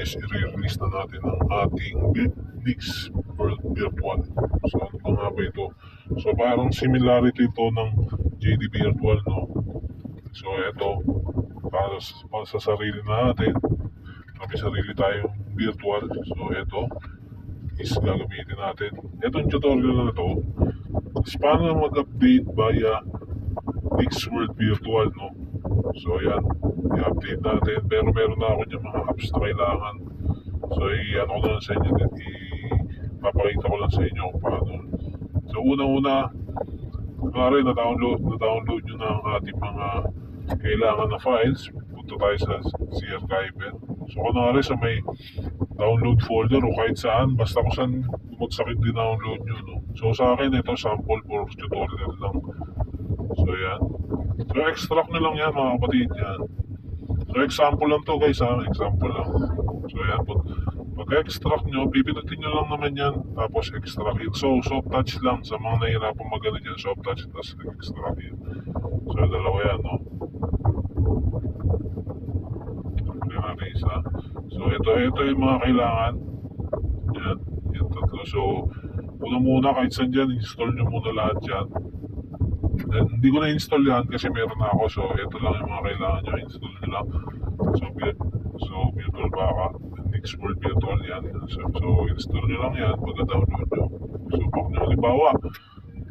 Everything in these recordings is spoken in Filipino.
is i-release na natin ang ating Nix World Virtual. So ano pa nga ba ito? So parang similarity ito ng JD Virtual, no? So ito, para sa sarili natin, may sarili tayong virtual. So ito is gagamitin natin. Itong tutorial na ito is paano mag-update via Nix World Virtual, no? So yan, i-update natin. Pero meron na ako yung mga apps na kailangan. So i-ano ko lang sa inyo, ipapakita ko lang sa inyo kung paano. So una-una, kunwari na-download nyo na ang ating mga kailangan na files. Punta tayo sa C-Archiver. So kunwari sa may download folder o kahit saan, basta kung saan bumagsakin din download nyo, no? So sa akin ito sample for tutorial lang. So yan. So extract na lang yan mga kapatid yan. So example lang to guys ha, example lang. So yan, pag-extract nyo, pipindutin nyo lang naman yan, tapos extract it. So soft touch lang, sa mga nahihirapan magano dyan, soft touch, tapos extract it. So dalawa yan, no? Isa. So ito yung mga kailangan. Yan, yung tatlo. So muna kahit saan dyan, install nyo muna lahat yan. Then, hindi ko na-install yan kasi meron na ako. So ito lang yung mga kailangan nyo, install nyo lang. So virtual backup, Nix World Virtual yan. So install nyo lang yan, pagka-download nyo. So pag nyo, halimbawa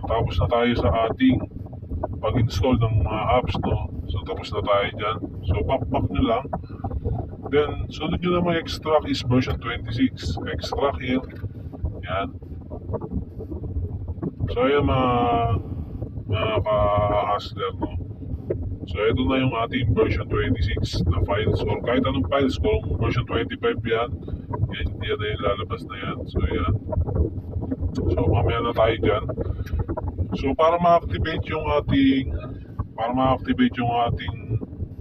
tapos na tayo sa ating pag-install ng mga apps, no? So tapos na tayo dyan. So back nyo lang. Then, sunod nyo na may extract is version 26. Extract here. Yan. So, ayan mga ka-hustler, no? So, ito na yung ating version 26 na files. Or kahit anong files, kung version 25 yan, yan na yung lalabas na yan. So, yan. So, mamaya na tayo dyan. So, para ma-activate yung ating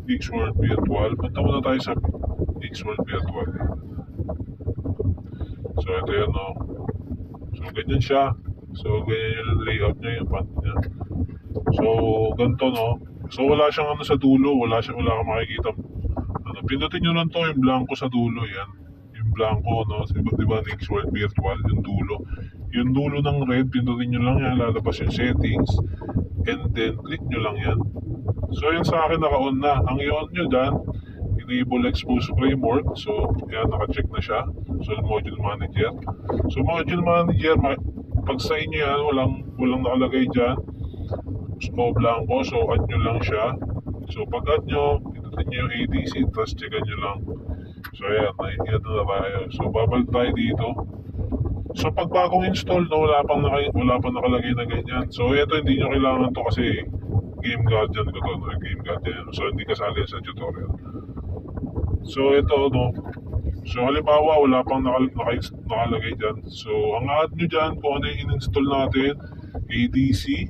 Nix World Virtual, punta muna tayo sa Nix World Virtual. So ito yan, no? So ganyan siya. So ganyan yung layout niya, yung font niya. So ganito, no? So wala siyang ano sa dulo, wala kang makikita. Ano, pindutin nyo lang to, yung blanco sa dulo, yan. Yung blanco, no? Diba Nix World Virtual, yung dulo. Yung dulo ng red, pindutin nyo lang yan, lalabas yung settings. And then click nyo lang yan. So yan sa akin naka-on na. Ang i-on nyo dyan, enable expose framework. So yan, naka-check na siya. So module manager. So module manager, pag sa inyo yan, walang nakalagay dyan. So blanco, so add nyo lang siya. So pag add nyo, pindutin nyo yung ADC, tapos checkan nyo lang. So yan, yan na tayo. So babalik tayo dito. So pag bagong install, no, wala pang nakalagay na ganyan. So ito hindi nyo kailangan to kasi Game Guardian ko to, no? Game Guardian. So hindi kasali sa tutorial. So ito, no. So halimbawa wala pang nakalagay dyan. So ang add nyo dyan kung ano yung in-install natin, ADC,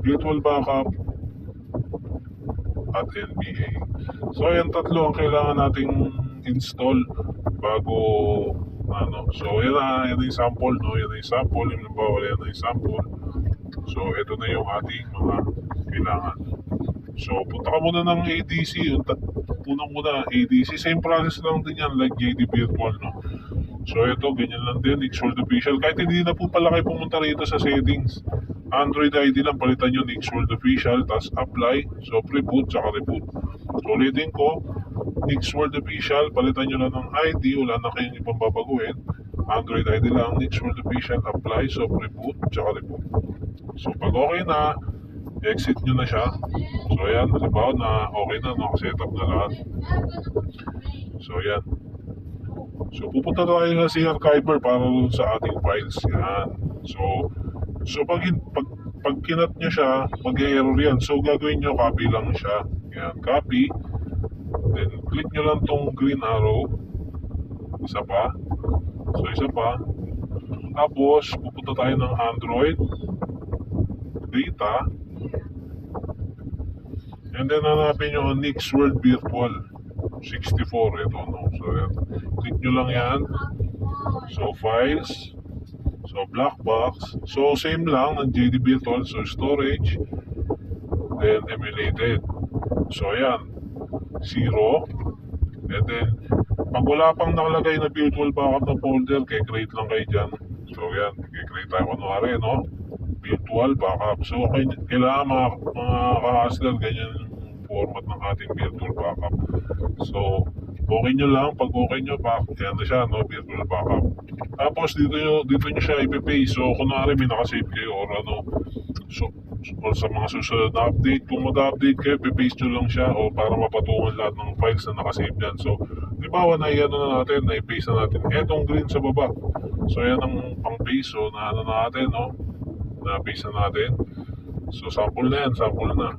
Virtual Backup, at NBA. So yan tatlo ang kailangan nating install bago ano. So yan yung sample, no. Yan yung sample, yung halimbawa yan yung sample. So ito na yung ating mga kailangan. So punta ka muna ng ADC, unang-una ADC, same process lang din yan like JD Virtual, no. So ito, ganyan lang din, Nix World Official. Kahit hindi na po pala kayo pumunta rito sa settings, Android ID lang, palitan nyo Nix World Official, tapos apply, so pre-boot, tsaka reboot. So ulitin ko, Nix World Official, palitan nyo lang ng ID, wala na kayong ibang babaguhin. Android ID lang, Nix World Official, apply, so pre-boot, tsaka reboot. So pag okay na, exit nyo na siya. So ayan, halimbawa na okay na, nakasetup na lahat. So ayan. So pupunta tayo sa C-Archiver para sa ating files. Yan. So pag kinat nyo siya, mag-error yan. So gagawin nyo, copy lang siya. Yan, copy. Then click nyo lang tong green arrow. Isa pa. So isa pa. Tapos pupunta tayo ng Android data, and then hanapin nyo ang Nix World Virtual 64. Ito, no? So yan, click nyo lang yan. So files, so black box, so same lang ng JD Virtual. So storage, then emulated. So yan, 0, and then Pag wala pang nakalagay na virtual backup na folder, create lang kayo dyan. So yan, create tayo kunwari, no? Virtual backup. So kailangan mga ka-hustler, ganyan yung format ng ating virtual backup. So okay nyo lang, pag okay nyo, yan na siya, no? Virtual backup. Tapos dito nyo siya ipipaste. So kunwari may nakasave kayo or ano, so or sa mga susunod na update, kung mag-update kayo, pipaste nyo lang siya o para mapatungan lahat ng files na nakasave dyan. So halimbawa na natin, na-paste na natin etong green sa baba. So yan ang pang-paste. So na natin, no? Na-paste na natin. So sample na yan, sample na.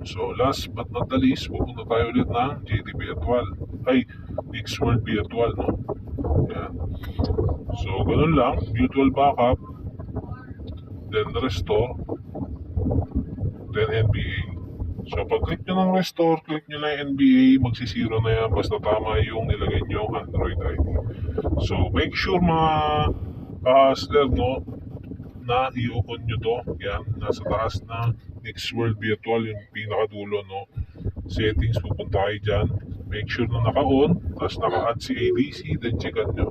So last but not the least, pupunta tayo ulit ng JD Virtual. Ay, Nixworld Virtual, no? Yan. So ganun lang, virtual backup, then restore, then NBA. So pag click nyo ng restore, click nyo na yung NBA, magsisiro na yan basta tama yung nilagay nyo Android ID. So make sure mga hustler, no, na i-open nyo to. Yan, nasa taas na Nixworld Virtual, yung pinakadulo, no? Settings, pupunta kayo dyan. Make sure na naka-on, tapos naka-add si ADC, then checkan nyo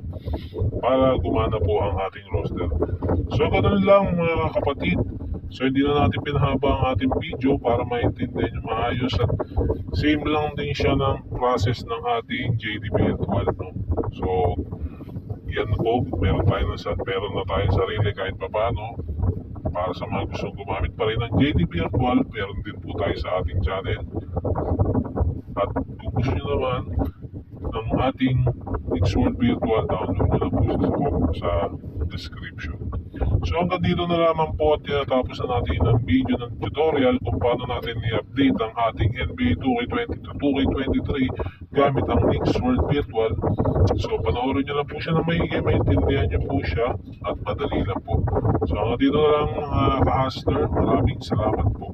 para gumana po ang ating roster. So ganun lang mga kapatid. So hindi na natin pinahaba ang ating video para maintindihan nyo maayos at same lang din siya ng process ng ating JD Virtual, no? So yan po, meron na tayong sarili kahit paano. Para sa mga gustong gumamit pa rin ng JD Virtual, meron din po tayo sa ating channel. At kung gusto nyo naman ng ating Nixworld Virtual, download nyo lang po sa description. So hanggang dito na lamang po at tinatapos na natin ang video ng tutorial kung paano natin i-update ang ating NBA 2K20 to 2K23 gamit ang Nixworld Virtual. So panoorin nyo lang po siya na maintindihan nyo po siya at madali lang po. So hanggang dito na lang mga ka-hustler, maraming salamat po.